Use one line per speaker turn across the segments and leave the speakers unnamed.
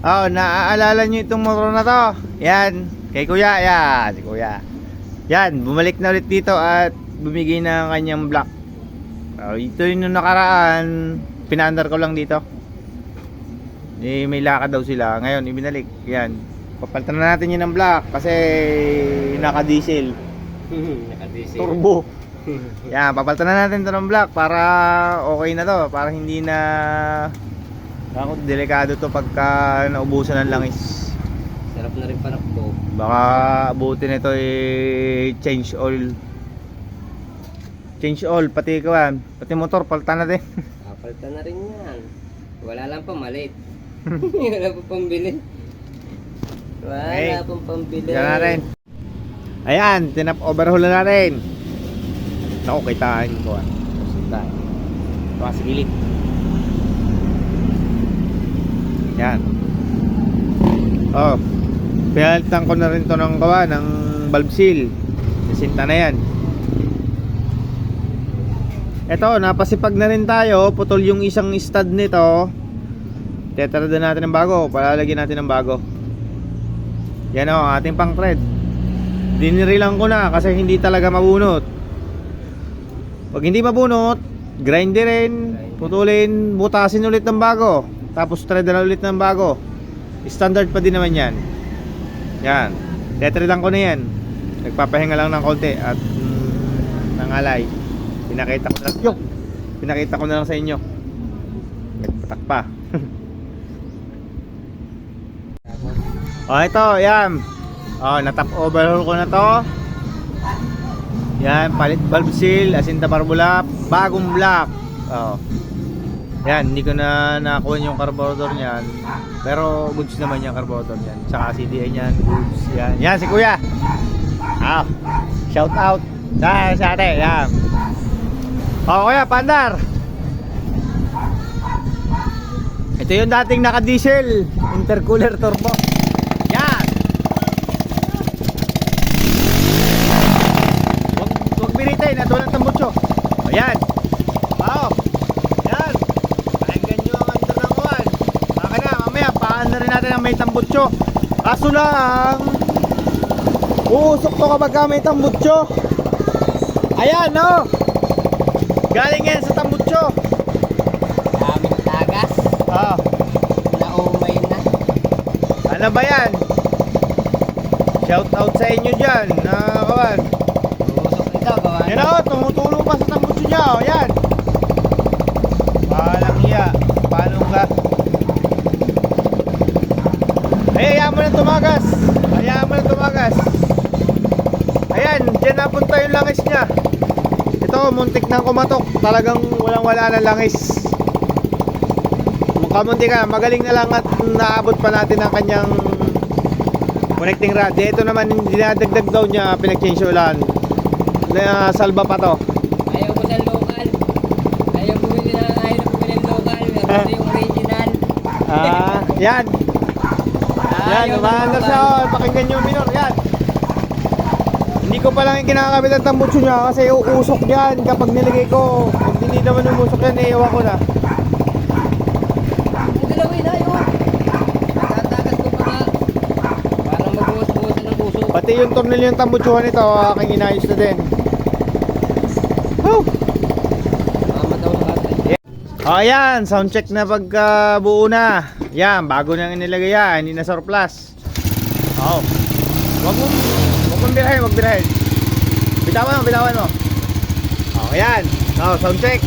Oh, naaalala nyo itong motor na to? Yan, kay kuya, yan, si kuya. Yan, bumalik na ulit dito at bumigay ng kanyang block. Ito yung nung nakaraan, pinaandar ko lang dito. May lakad daw sila. Ngayon, ibinalik. Yan, papalitan na natin yun ng block kasi naka-diesel.
Naka-diesel.
Turbo. Yan, papalitan na natin ito ng block para okay na to. Para hindi na delikado to pagka naubusan ng langis.
Sarap na rin panakbo.
Baka abutin ito change oil. Change oil, pati kawan. Pati motor, palitan natin.
Palitan na rin yan. Wala lang pa maliit. Wala pa pambili. Wala pang pambili.
Yan natin. Ayan, tinap overhaul na natin. Naku, kitaan ko. Kitaan. Baka sa gilid. Yan. Oh, pinalitan ko na rin to ng kawa ng valve seal. Nasinta na yan. Eto, napasipag na rin tayo. Putol yung isang stud nito. Tetrada natin ng bago. Palalagyan natin ng bago. Yan o, ating pang thread. Dinirilang ko na kasi hindi talaga mabunot. Pag hindi mabunot, grinderin, putulin, butasin ulit ng bago. Tapos thread na ulit ng bago. Standard pa din naman yan. Yan, tetrilang ko na yan. Nagpapahinga lang ng konti at nangalay. Pinakita ko na lang sa inyo. Nagpatak pa. Ito, yan. Natap overhaul ko na to. Yan, palit valve seal, asinta barbula, bagong block. Yan, hindi ko na nakuha yung carburetor niyan. Pero goods naman yung carburetor niyan. Saka CDI niyan, goods. Yan, yan si kuya. Shout out sa ate, yan. Kuya, pandar. Ito yung dating naka-diesel intercooler turbo. Yan. Wag binitin, ito ng tambutso. Ayan. Yan. Pakinggan nyo ang andar ng kuwan. Baka na, mamaya paandar rin natin ang may tambutso. Kaso lang, uusok to kapag may tambutso. Ayan, no. Galing yan sa tambutso.
Daming tagas. Naumay na.
Ano ba yan? Shout out sa inyo dyan na kawan.
Uusok ito, kawan.
Yan o, tumutulo pa sa tambutso niya. Yan. Palang iya. Paano ka? Hayaan mo na tumagas. Hayaan mo na tumagas. Ayan, dyan napunta yung langis niya. Ito, muntik nang kumatok. Talagang walang-wala na langis. Kamunti ka, magaling na lang at naabot pa natin ang kanyang connecting rod. Ito naman, dinadagdag daw niya, pinag-change ulan. Salba pa to.
Ayaw ko sa local. Ayaw na bumili ng local. Kasi yung original.
Yan. Yan, umaandar siya. Pakinggan nyo minor, yan. Hindi ko pa lang kinakabit ang tambutso niya kasi uusok yan kapag nilagay ko. Pag hindi naman umusok yan, iiwan ko na.
Dalawin na yun. Tatagas ko pa nga. Para magbuwas-buwasan ng puso.
Pati yung tornil yung tambutsuhan nito, aking inayos na din.
Mama daw nakatay.
Ayan, sound check na pagka buo na. Yan, bago nang inilagay yan, hindi na surplus. Wag mong birahin, wag birahin. Bitawan mo. Ayan. Sound check.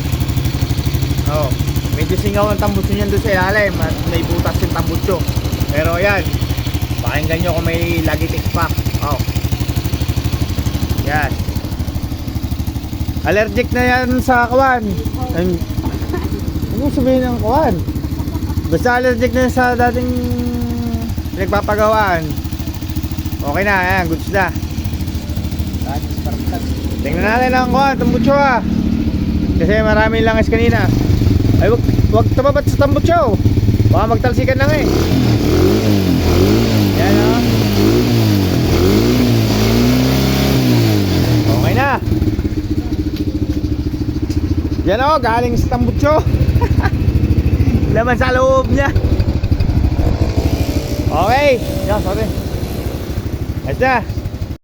Medyo singaw ang tambutso niyan doon sa ilalim at may butas yung tambutso. Pero ayan, pakinggan nyo kung may Logitech pack. Yan. Allergic na yan sa kawan. Ano sabihin ng kawan? Basta allergic na yan sa dating pinagpapagawaan. Okay na, ayan, goods na. Tingnan natin ang kawan, tambutso kasi maraming langis kanina. Ay, wag tababat sa tambutso. Baka magtalsikan lang eh. Yan o. Okay na. Yan o, galing sa tambutso. Laman sa loob niya. Okay. Yeah, sorry. Ayos na.